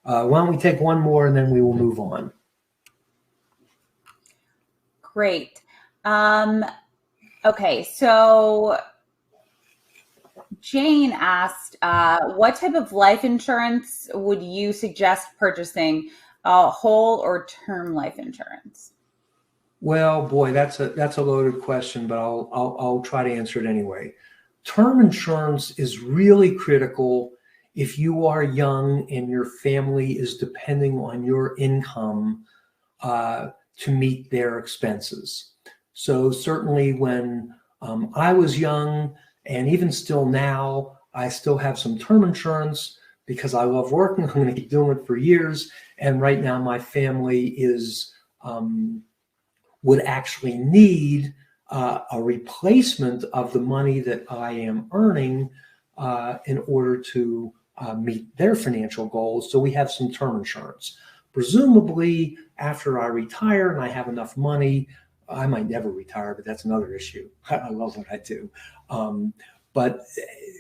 Why don't we take one more and then we will move on. Great. Okay, so Jane asked, what type of life insurance would you suggest purchasing, whole or term life insurance? Well, boy, that's a loaded question, but I'll try to answer it anyway. Term insurance is really critical if you are young and your family is depending on your income to meet their expenses. So certainly when I was young, and even still now, I still have some term insurance because I love working. I'm going to keep doing it for years. And right now my family is would actually need a replacement of the money that I am earning in order to meet their financial goals. So we have some term insurance. Presumably, after I retire and I have enough money, I might never retire, but that's another issue. I love what I do. But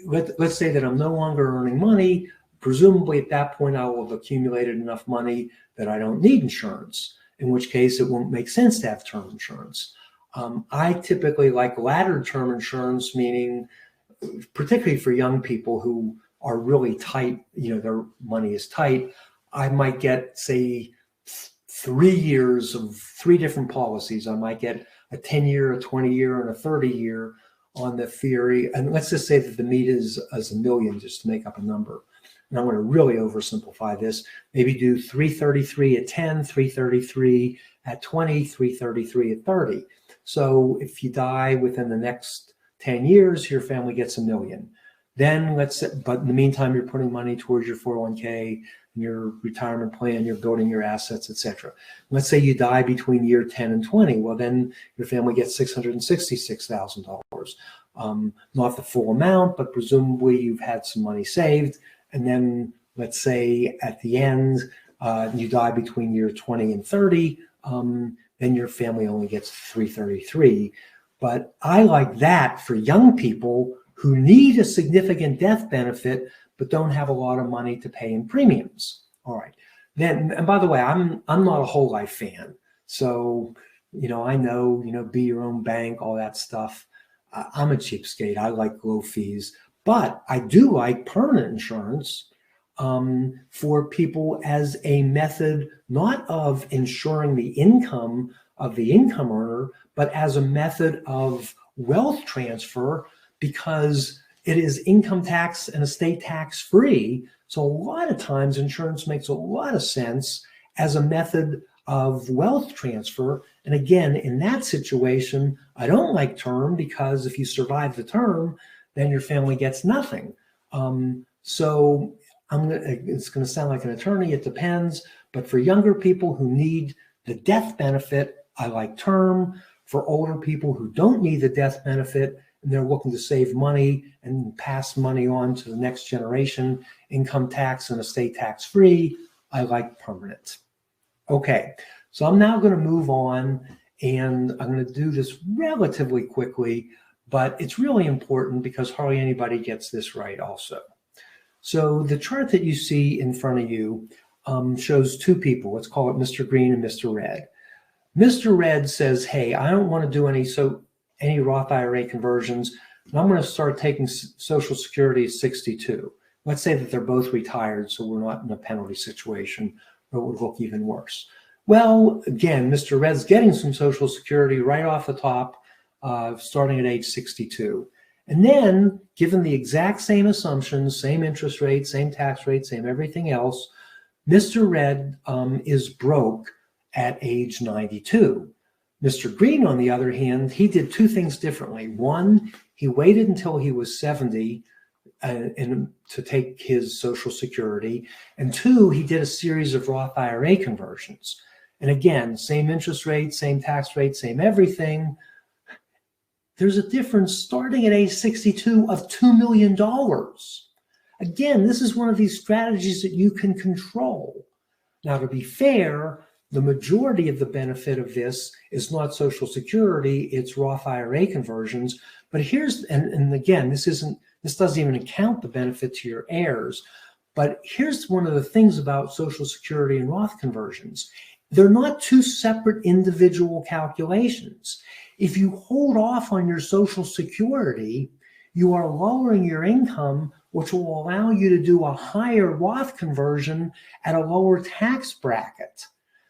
let's say that I'm no longer earning money. Presumably at that point, I will have accumulated enough money that I don't need insurance, in which case it won't make sense to have term insurance. I typically like laddered term insurance, meaning particularly for young people who are really tight, their money is tight. I might get, say, 3 years of 3 different policies. I might get a 10-year, a 20-year, and a 30-year on the theory. And let's just say that the meat is as $1 million, just to make up a number. And I'm going to really oversimplify this. Maybe do 333 at 10, 333 at 20, 333 at 30. So if you die within the next 10 years, your family gets $1 million. Then but in the meantime, you're putting money towards your 401k, your retirement plan, you're building your assets, etc. Let's say you die between year 10 and 20. Well, then your family gets $666,000. Not the full amount, but presumably you've had some money saved. And then let's say at the end, you die between year 20 and 30, then your family only gets $333. But I like that for young people who need a significant death benefit, but don't have a lot of money to pay in premiums. All right. Then, and by the way, I'm not a whole life fan. So, I know, be your own bank, all that stuff. I'm a cheapskate. I like low fees, but I do like permanent insurance for people as a method, not of ensuring the income of the income earner, but as a method of wealth transfer, because it is income tax and estate tax free. So a lot of times insurance makes a lot of sense as a method of wealth transfer. And again, in that situation, I don't like term, because if you survive the term, then your family gets nothing. So it's going to sound like an attorney. It depends. But for younger people who need the death benefit, I like term. For older people who don't need the death benefit and they're looking to save money and pass money on to the next generation, income tax and estate tax free, I like permanent. Okay, so I'm now going to move on, and I'm going to do this relatively quickly, but it's really important because hardly anybody gets this right also. So the chart that you see in front of you shows 2 people. Let's call it Mr. Green and Mr. Red. Mr. Red says, hey, I don't want to do any Roth IRA conversions, and I'm going to start taking Social Security at 62. Let's say that they're both retired, so we're not in a penalty situation, or it would look even worse. Well, again, Mr. Red's getting some Social Security right off the top, starting at age 62. And then, given the exact same assumptions, same interest rate, same tax rate, same everything else, Mr. Red is broke at age 92. Mr. Green, on the other hand, he did 2 things differently. One, he waited until he was 70 and to take his Social Security. And 2, he did a series of Roth IRA conversions. And again, same interest rate, same tax rate, same everything. There's a difference starting at age 62 of $2 million. Again, this is one of these strategies that you can control. Now, to be fair, the majority of the benefit of this is not Social Security, it's Roth IRA conversions. But here's, and again, this doesn't even account the benefit to your heirs. But here's one of the things about Social Security and Roth conversions. They're not two separate individual calculations. If you hold off on your Social Security, you are lowering your income, which will allow you to do a higher Roth conversion at a lower tax bracket.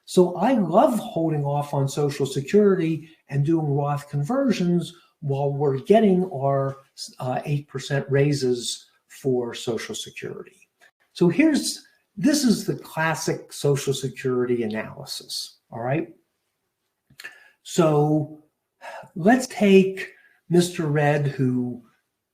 So I love holding off on Social Security and doing Roth conversions while we're getting our 8% raises for Social Security. So this is the classic Social Security analysis, all right? So let's take Mr. Red, who,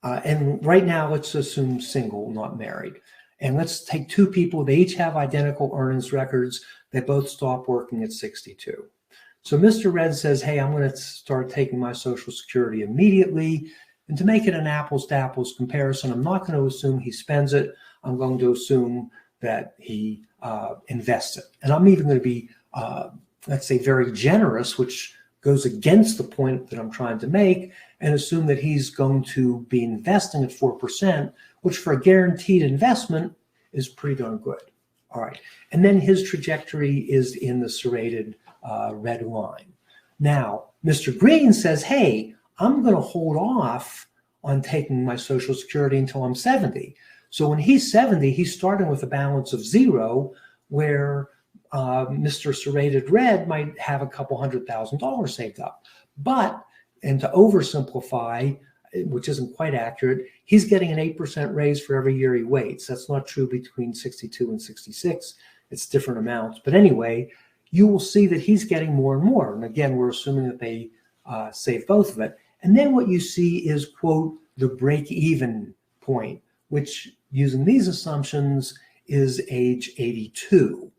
and right now let's assume single, not married. And let's take two people, they each have identical earnings records, they both stop working at 62. So Mr. Red says, hey, I'm going to start taking my Social Security immediately. And to make it an apples to apples comparison, I'm not going to assume he spends it. I'm going to assume that he invests it. And I'm even going to be, let's say, very generous, which goes against the point that I'm trying to make, and assume that he's going to be investing at 4%, which for a guaranteed investment is pretty darn good. All right. And then his trajectory is in the serrated red line. Now, Mr. Green says, hey, I'm going to hold off on taking my Social Security until I'm 70. So when he's 70, he's starting with a balance of 0, where Mr. Serrated Red might have a couple $100,000 saved up. But, and to oversimplify, which isn't quite accurate, he's getting an 8% raise for every year he waits. That's not true between 62 and 66. It's different amounts. But anyway, you will see that he's getting more and more. And again, we're assuming that they save both of it. And then what you see is, quote, the break-even point, which using these assumptions is age 82.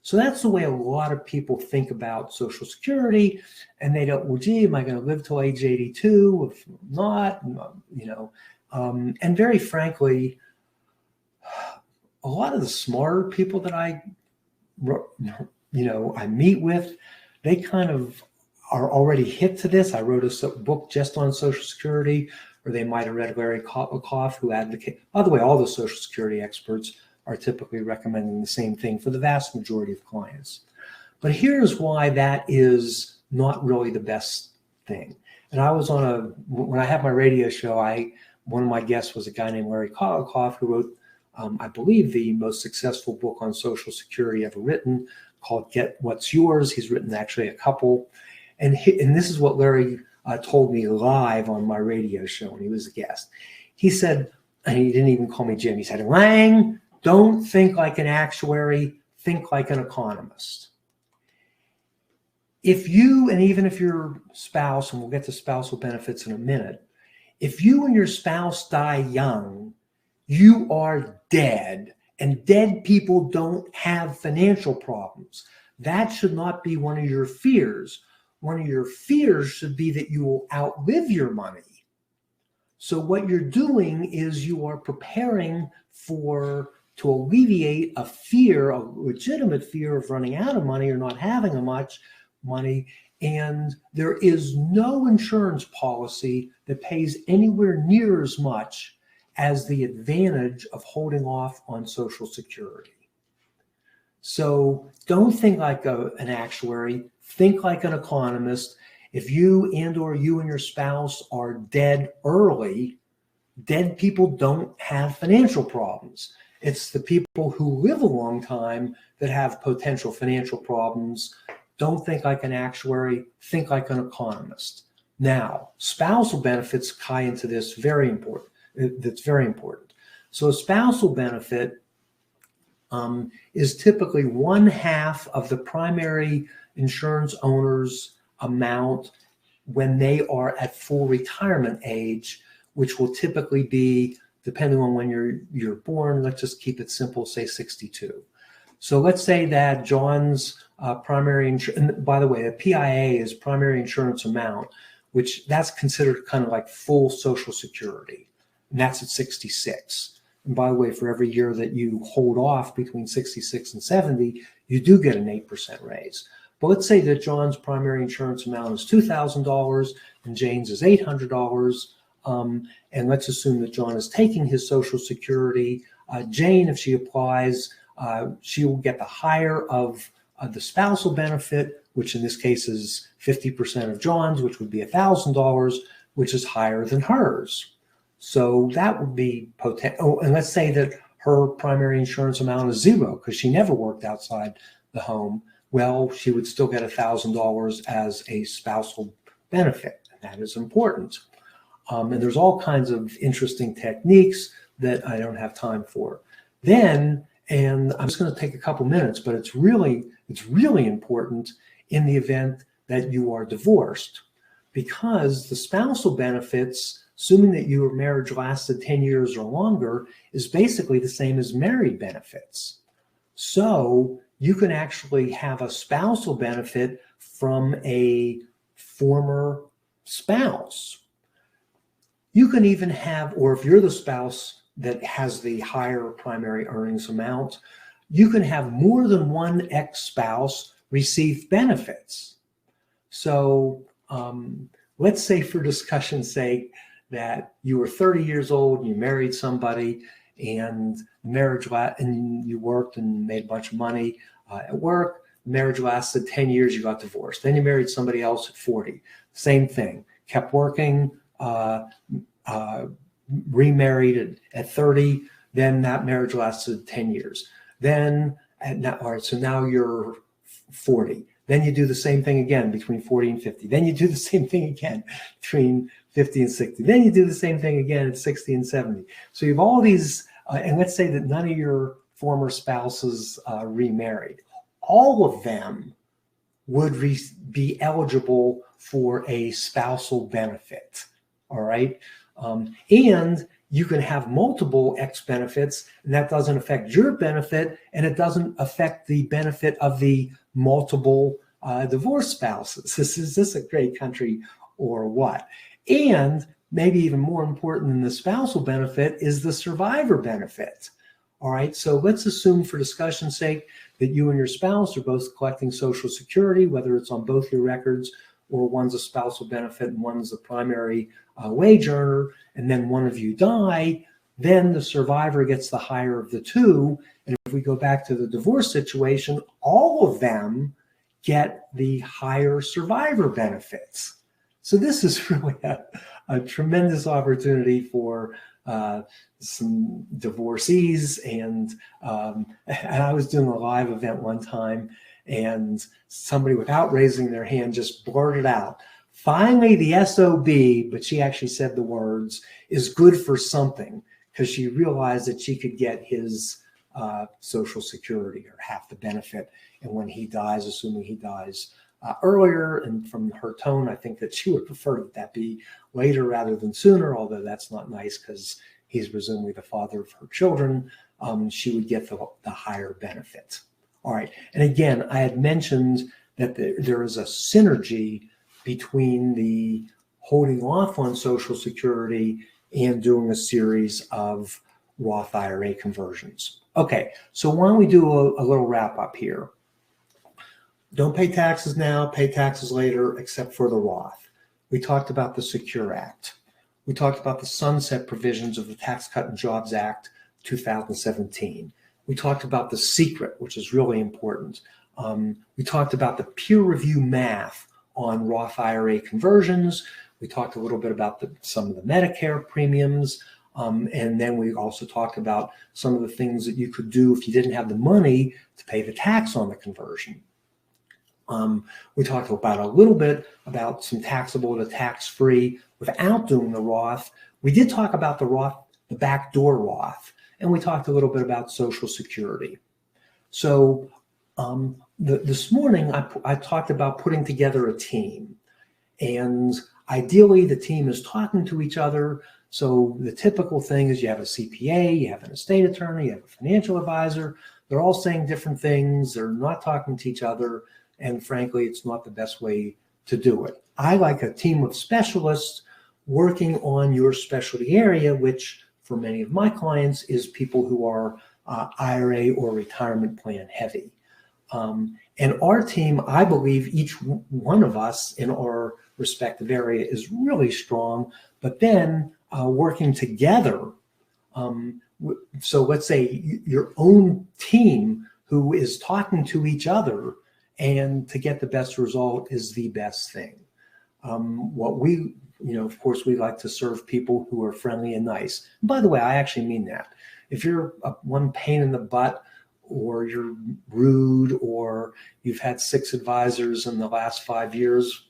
So that's the way a lot of people think about Social Security, and they don't, well, gee, am I going to live till age 82? If not, you know, and very frankly, a lot of the smarter people that I meet with, they kind of are already hip to this. I wrote a book just on Social Security, or they might have read Larry Koff, who advocate. By the way, all the Social Security experts are typically recommending the same thing for the vast majority of clients. But here's why that is not really the best thing. And I was when I had my radio show, one of my guests was a guy named Larry Koff, who wrote, I believe, the most successful book on Social Security ever written, called Get What's Yours. He's written actually a couple. And this is what Larry told me live on my radio show when he was a guest. He said, and he didn't even call me Jim, he said, Lange, don't think like an actuary, think like an economist. If you, and even if your spouse, and we'll get to spousal benefits in a minute, if you and your spouse die young, you are dead, and dead people don't have financial problems. That should not be one of your fears. One of your fears should be that you will outlive your money. So what you're doing is you are preparing to alleviate a fear, a legitimate fear of running out of money or not having much money. And there is no insurance policy that pays anywhere near as much as the advantage of holding off on Social Security. So don't think like an actuary, think like an economist. If you and your spouse are dead early, dead people don't have financial problems. It's the people who live a long time that have potential financial problems. Don't think like an actuary, think like an economist. Now, spousal benefits tie into this very important. That's very important. So a spousal benefit is typically 1/2 of the primary insurance owner's amount when they are at full retirement age, which will typically be, depending on when you're born, let's just keep it simple, say 62. So let's say that John's primary insurance, and by the way, the PIA is primary insurance amount, which that's considered kind of like full Social Security, and that's at 66. And by the way, for every year that you hold off between 66 and 70, you do get an 8% raise. But let's say that John's primary insurance amount is $2,000 and Jane's is $800. And let's assume that John is taking his Social Security Jane, if she applies, she will get the higher of the spousal benefit, which in this case is 50% of John's, which would be $1,000, which is higher than hers. So that would be potential. Oh, and let's say that her primary insurance amount is zero because she never worked outside the home. Well, she would still get $1,000 as a spousal benefit. And that is important. And there's all kinds of interesting techniques that I don't have time for. Then, and I'm just going to take a couple minutes, but it's really important in the event that you are divorced, because the spousal benefits, assuming that your marriage lasted 10 years or longer, is basically the same as married benefits. So you can actually have a spousal benefit from a former spouse. You can even have, or if you're the spouse that has the higher primary earnings amount, you can have more than one ex-spouse receive benefits. So let's say, for discussion's sake, that you were 30 years old and you married somebody, and and you worked and made a bunch of money at work. Marriage lasted 10 years, you got divorced. Then you married somebody else at 40. Same thing, kept working, remarried at 30. Then that marriage lasted 10 years. Then, all right, so now you're 40. Then you do the same thing again between 40 and 50. Then you do the same thing again between 50 and 60. Then you do the same thing again at 60 and 70. So you have all these, and let's say that none of your former spouses remarried. All of them would be eligible for a spousal benefit, all right? And you can have multiple X benefits, and that doesn't affect your benefit, and it doesn't affect the benefit of the multiple divorced spouses. Is this a great country or what? And maybe even more important than the spousal benefit is the survivor benefit. All right, so let's assume, for discussion's sake, that you and your spouse are both collecting Social Security, whether it's on both your records, or one's a spousal benefit and one's the primary wage earner, and then one of you die. Then the survivor gets the higher of the two. And if we go back to the divorce situation, all of them get the higher survivor benefits. So this is really a tremendous opportunity for some divorcees. And I was doing a live event one time, and somebody, without raising their hand, just blurted out, finally the SOB, but she actually said the words, is good for something, because she realized that she could get his Social Security, or half the benefit. And when he dies, assuming he dies earlier, and from her tone, I think that she would prefer that be later rather than sooner, although that's not nice because he's presumably the father of her children, she would get the higher benefit. All right, and again, I had mentioned that there is a synergy between the holding off on Social Security and doing a series of Roth IRA conversions. Okay, so why don't we do a little wrap up here? Don't pay taxes now, pay taxes later, except for the Roth. We talked about the Secure Act. We talked about the sunset provisions of the Tax Cut and Jobs Act 2017. We talked about the secret, which is really important. We talked about the peer review math on Roth IRA conversions. We talked a little bit about some of the Medicare premiums. And then we also talked about some of the things that you could do if you didn't have the money to pay the tax on the conversion. We talked about a little bit about some taxable to tax-free without doing the Roth. We did talk about the Roth, the backdoor Roth, and we talked a little bit about Social Security. So this morning I talked about putting together a team, and ideally the team is talking to each other. So the typical thing is you have a CPA, you have an estate attorney, you have a financial advisor. They're all saying different things. They're not talking to each other. And frankly, it's not the best way to do it. I like a team of specialists working on your specialty area, which for many of my clients is people who are IRA or retirement plan heavy. And our team, I believe each one of us in our respective area is really strong, but then working together, So let's say your own team who is talking to each other and to get the best result is the best thing. What we, of course, we like to serve people who are friendly and nice. And by the way, I actually mean that. If you're one pain in the butt, or you're rude, or you've had 6 advisors in the last 5 years,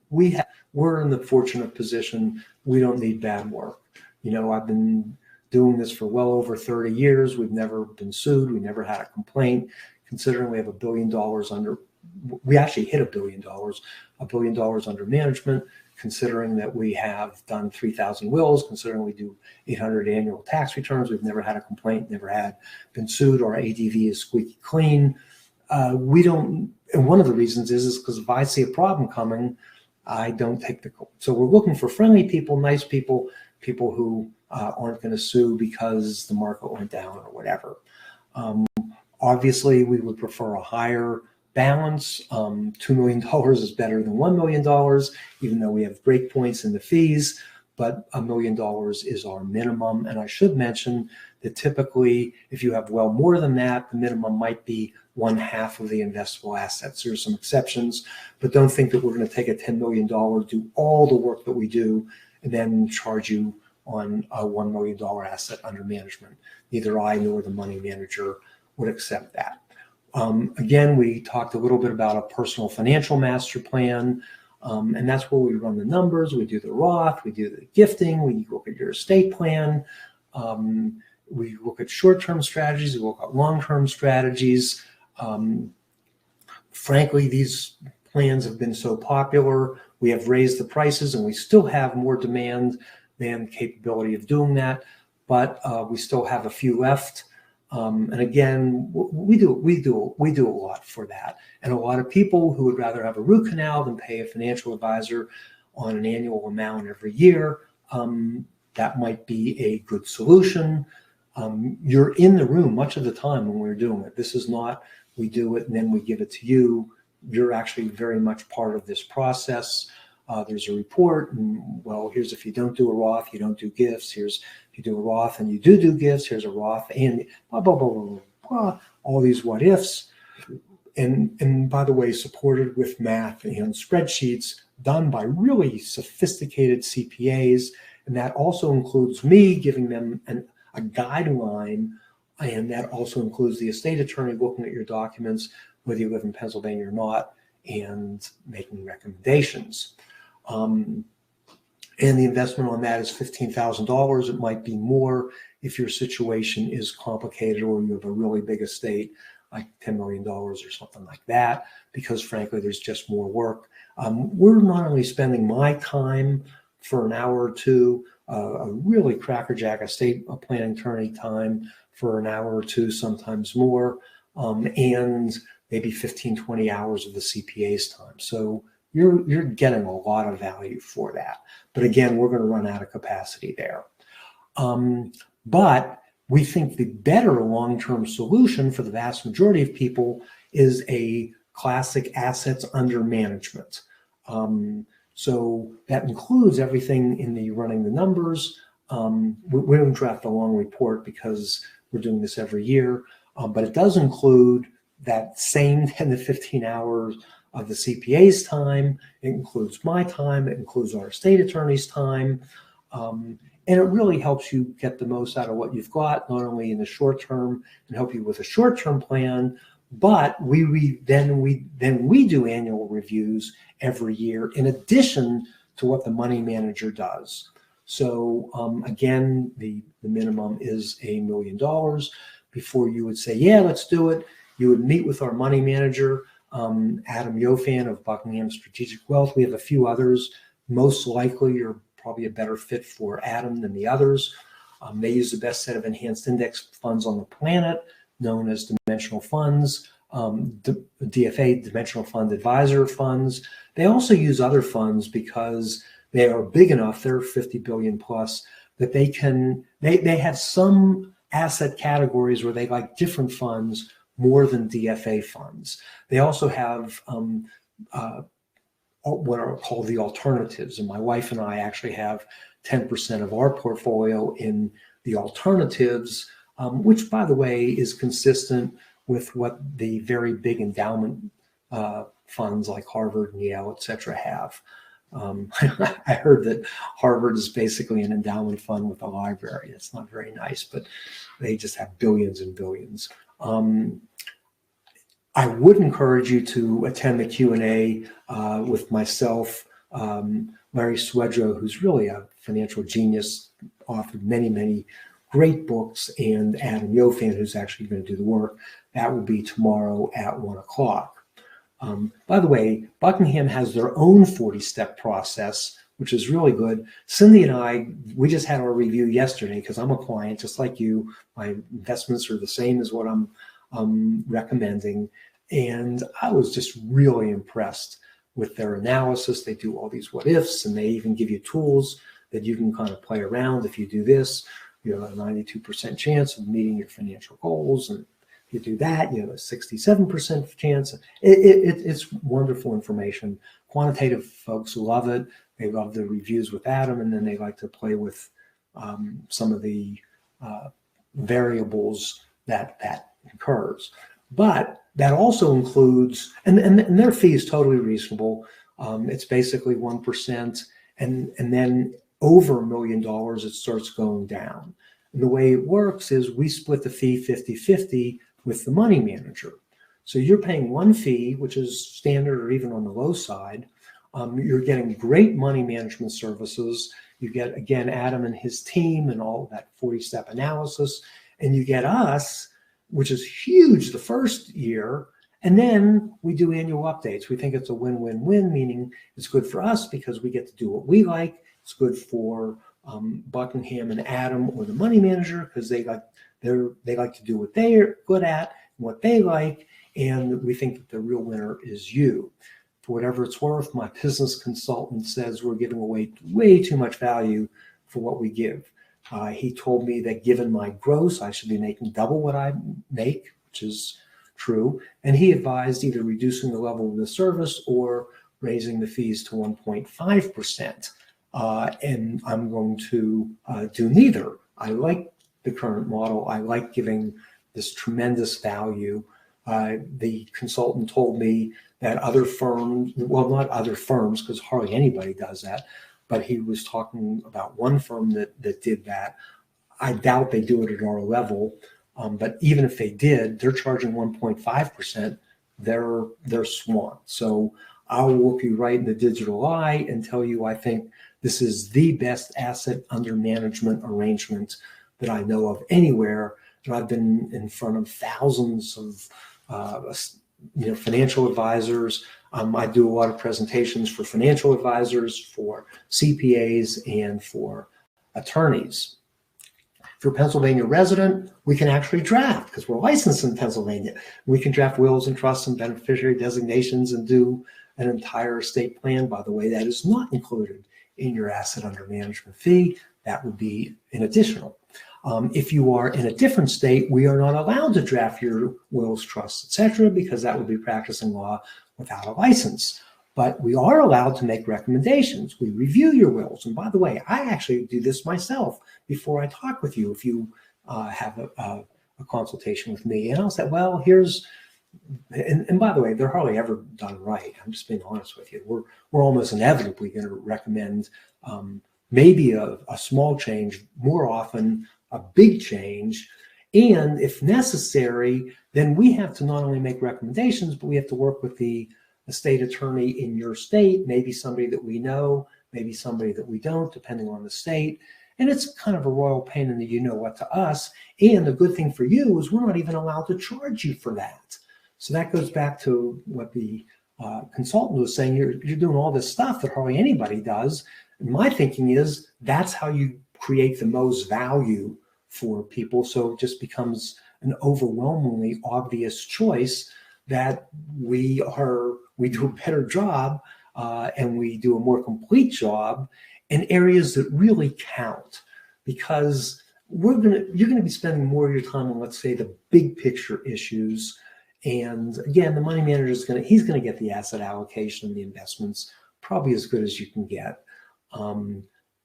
we're in the fortunate position we don't need bad work. I've been doing this for well over 30 years. We've never been sued. We never had a complaint. Considering we have $1 billion under, we actually hit $1 billion under management, considering that we have done 3,000 wills, considering we do 800 annual tax returns. We've never had a complaint, never been sued. Our ADV is squeaky clean. We don't, and one of the reasons is because if I see a problem coming, I don't take the call. So we're looking for friendly people, nice people, people who aren't going to sue because the market went down or whatever. Obviously, we would prefer a higher balance. $2 million is better than $1 million, even though we have break points in the fees, but $1 million is our minimum. And I should mention that typically, if you have well more than that, the minimum might be 1/2 of the investable assets. There's some exceptions, but don't think that we're going to take a $10 million, do all the work that we do, and then charge you on a $1 million asset under management. Neither I nor the money manager would accept that. Again, we talked a little bit about a personal financial master plan, and that's where we run the numbers. We do the Roth, we do the gifting, we look at your estate plan, we look at short-term strategies, we look at long-term strategies. Frankly, these plans have been so popular, we have raised the prices, and we still have more demand than capability of doing that, but we still have a few left. And again, we do a lot for that. And a lot of people who would rather have a root canal than pay a financial advisor on an annual amount every year, that might be a good solution. You're in the room much of the time when we're doing it. This is not, we do it and then we give it to you. You're actually very much part of this process. There's a report, and well, here's if you don't do a Roth, you don't do gifts. Here's if you do a Roth and you do gifts. Here's a Roth and blah, blah, blah, blah, blah, all these what ifs. And by the way, supported with math and spreadsheets done by really sophisticated CPAs. And that also includes me giving them a guideline. And that also includes the estate attorney looking at your documents, whether you live in Pennsylvania or not, and making recommendations. And the investment on that is $15,000. It might be more if your situation is complicated or you have a really big estate, like $10 million or something like that, because frankly, there's just more work. We're not only spending my time for an hour or two, a really crackerjack estate planning attorney time for an hour or two, sometimes more, and maybe 15, 20 hours of the CPA's time. So you're getting a lot of value for that. But again, we're going to run out of capacity there. But we think the better long-term solution for the vast majority of people is a classic assets under management. So that includes everything in the running the numbers. We don't draft a long report because we're doing this every year, but it does include that same 10 to 15 hours of the CPA's time. It includes my time. It includes our estate attorney's time. And it really helps you get the most out of what you've got, not only in the short term and help you with a short-term plan, but then we do annual reviews every year in addition to what the money manager does. So again, the minimum is $1 million. Before you would say, yeah, let's do it, you would meet with our money manager, Adam Yofan of Buckingham Strategic Wealth. We have a few others. Most likely, you're probably a better fit for Adam than the others. They use the best set of enhanced index funds on the planet, known as dimensional funds, DFA, dimensional fund advisor funds. They also use other funds because they are big enough, they're 50 billion plus, that they have some asset categories where they like different funds more than DFA funds. They also have what are called the alternatives. And my wife and I actually have 10% of our portfolio in the alternatives, which, by the way, is consistent with what the very big endowment funds like Harvard and Yale, et cetera, have. I heard that Harvard is basically an endowment fund with a library. It's not very nice, but they just have billions and billions. I would encourage you to attend the Q&A with myself, Larry Swedroe, who's really a financial genius, authored many, many great books, and Adam Yofan, who's actually going to do the work. That will be tomorrow at 1 o'clock. By the way, Buckingham has their own 40-step process, which is really good. Cindy and I, we just had our review yesterday because I'm a client just like you. My investments are the same as what I'm recommending. And I was just really impressed with their analysis. They do all these what ifs, and they even give you tools that you can kind of play around. If you do this, you have a 92% chance of meeting your financial goals. And you do that, you have a 67% chance. It's wonderful information. Quantitative folks love it. They love the reviews with Adam, and then they like to play with some of the variables that occurs. But that also includes, and their fee is totally reasonable. It's basically 1%, and then over $1 million, it starts going down. And the way it works is we split the fee 50-50 with the money manager. So you're paying one fee, which is standard or even on the low side. You're getting great money management services. You get, again, Adam and his team and all that 40-step analysis. And you get us, which is huge the first year. And then we do annual updates. We think it's a win-win-win, meaning it's good for us because we get to do what we like. It's good for Buckingham and Adam or the money manager because they like to do what they're good at and what they like, and we think that the real winner is you. For whatever it's worth, my business consultant says we're giving away way too much value for what we give. He told me that given my gross, I should be making double what I make, which is true, and he advised either reducing the level of the service or raising the fees to 1.5%. And I'm going to do neither. I like the current model. I like giving this tremendous value. The consultant told me that other firms, well, not other firms, because hardly anybody does that, but he was talking about one firm that did that. I doubt they do it at our level, but even if they did, they're charging 1.5%. They're swamped. So I'll look you right in the digital eye and tell you I think this is the best asset under management arrangement that I know of anywhere. And I've been in front of thousands of financial advisors. I do a lot of presentations for financial advisors, for CPAs, and for attorneys. If you're a Pennsylvania resident, we can actually draft because we're licensed in Pennsylvania. We can draft wills and trusts and beneficiary designations and do an entire estate plan. By the way, that is not included in your asset under management fee. That would be an additional. If you are in a different state, we are not allowed to draft your wills, trusts, etc., because that would be practicing law without a license. But we are allowed to make recommendations. We review your wills. And by the way, I actually do this myself before I talk with you if you have a consultation with me. And I'll say, well, here's, and by the way, they're hardly ever done right. I'm just being honest with you. We're almost inevitably going to recommend maybe a small change, more often a big change. And if necessary, then we have to not only make recommendations, but we have to work with the estate attorney in your state, maybe somebody that we know, maybe somebody that we don't, depending on the state. And it's kind of a royal pain in the you-know-what to us. And the good thing for you is we're not even allowed to charge you for that. So that goes back to what the consultant was saying. You're doing all this stuff that hardly anybody does. And my thinking is that's how you create the most value for people. So it just becomes an overwhelmingly obvious choice that we do a better job and we do a more complete job in areas that really count, because you're going to be spending more of your time on, let's say, the big picture issues. And again, the money manager is going to get the asset allocation and the investments probably as good as you can get.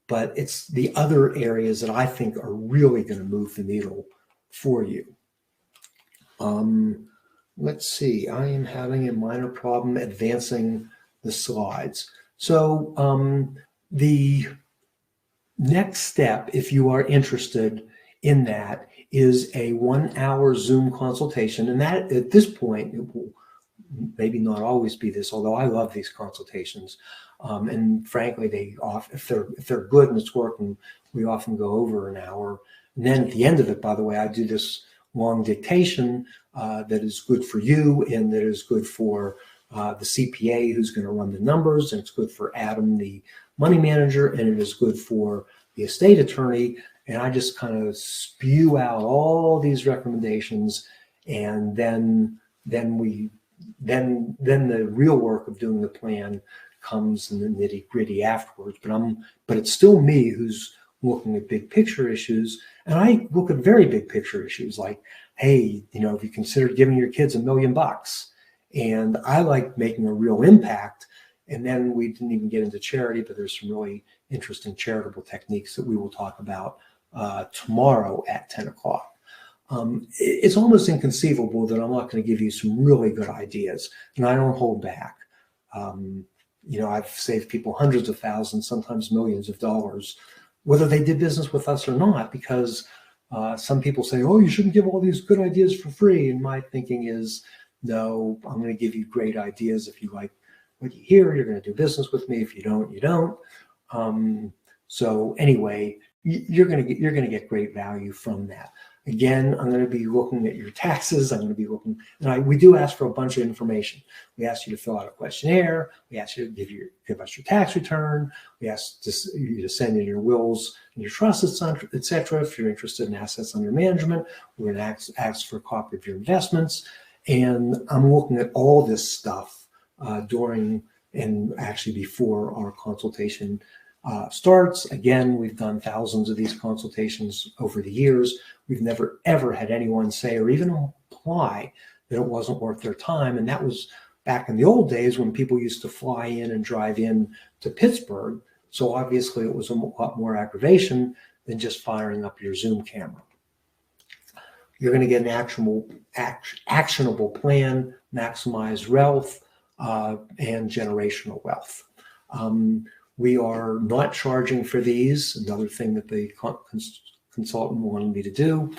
but it's the other areas that I think are really going to move the needle for you. Let's see, I am having a minor problem advancing the slides. So the next step, if you are interested in that, is a 1-hour Zoom consultation. And that, at this point, it will maybe not always be this, although I love these consultations. And frankly, if they're good and it's working, we often go over an hour. And then at the end of it, by the way, I do this long dictation that is good for you and that is good for the CPA who's going to run the numbers, and it's good for Adam, the money manager, and it is good for the estate attorney. And I just kind of spew out all these recommendations, and then the real work of doing the plan comes in the nitty gritty afterwards. But it's still me who's looking at big picture issues, and I look at very big picture issues like, hey, have you considered giving your kids $1 million? And I like making a real impact. And then we didn't even get into charity, but there's some really interesting charitable techniques that we will talk about tomorrow at 10 o'clock. It's almost inconceivable that I'm not going to give you some really good ideas, and I don't hold back. I've saved people hundreds of thousands, sometimes millions of dollars, whether they did business with us or not, because some people say, oh, you shouldn't give all these good ideas for free. And my thinking is, no, I'm going to give you great ideas. If you like what you hear, you're going to do business with me. If you don't, you don't. So anyway, you're going to get great value from that. Again, I'm going to be looking at your taxes. I'm going to be looking, and we do ask for a bunch of information. We ask you to fill out a questionnaire. We ask you to give us your tax return. We ask you to send in your wills and your trusts, et cetera. If you're interested in assets under management, we're going to ask for a copy of your investments. And I'm looking at all this stuff during and actually before our consultation starts. Again, we've done thousands of these consultations over the years. We've never, ever had anyone say or even imply that it wasn't worth their time. And that was back in the old days when people used to fly in and drive in to Pittsburgh. So obviously it was a lot more aggravation than just firing up your Zoom camera. You're going to get an actionable plan, maximize wealth, and generational wealth. We are not charging for these. Another thing that the consultant wanted me to do.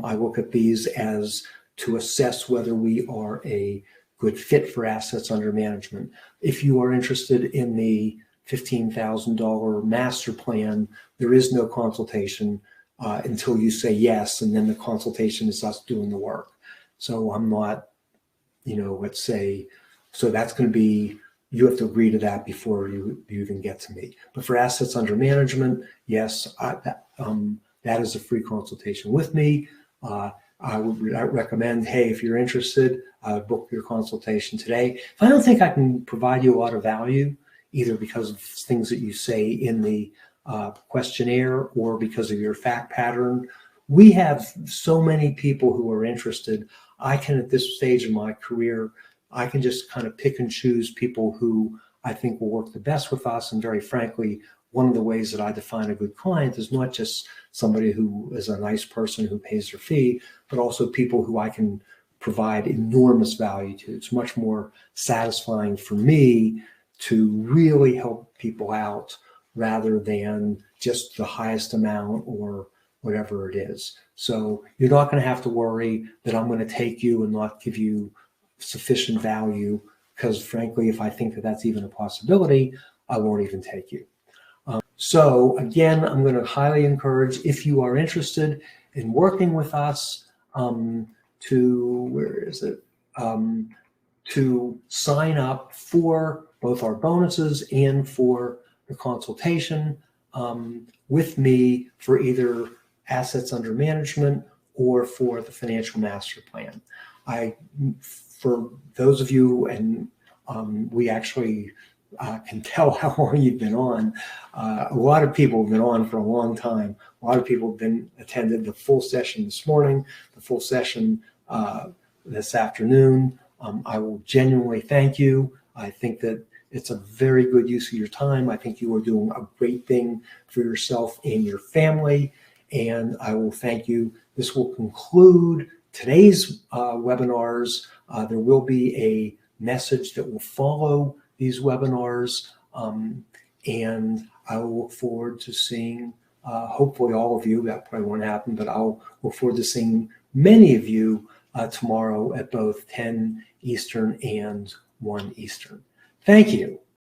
I look at these as to assess whether we are a good fit for assets under management. If you are interested in the $15,000 master plan, there is no consultation until you say yes, and then the consultation is us doing the work. So I'm not, let's say, so that's going to be, you have to agree to that before you even get to me. But for assets under management, yes, that is a free consultation with me. I would recommend, hey, if you're interested, book your consultation today. If I don't think I can provide you a lot of value, either because of things that you say in the questionnaire or because of your fact pattern, we have so many people who are interested. I can, at this stage of my career, I can just kind of pick and choose people who I think will work the best with us. And very frankly, one of the ways that I define a good client is not just somebody who is a nice person who pays their fee, but also people who I can provide enormous value to. It's much more satisfying for me to really help people out rather than just the highest amount or whatever it is. So you're not going to have to worry that I'm going to take you and not give you sufficient value, because frankly, if I think that that's even a possibility, I won't even take you. So again, I'm going to highly encourage, if you are interested in working with us, to sign up for both our bonuses and for the consultation with me for either assets under management or for the financial master plan. For those of you, and we actually can tell how long you've been on. A lot of people have been on for a long time. A lot of people have attended the full session this morning, the full session this afternoon. I will genuinely thank you. I think that It's a very good use of your time. I think you are doing a great thing for yourself and your family, and I will thank you. This will conclude today's webinars. There will be a message that will follow these webinars, and I will look forward to seeing hopefully all of you. That probably won't happen, but I'll look forward to seeing many of you tomorrow at both 10 Eastern and 1 Eastern. Thank you.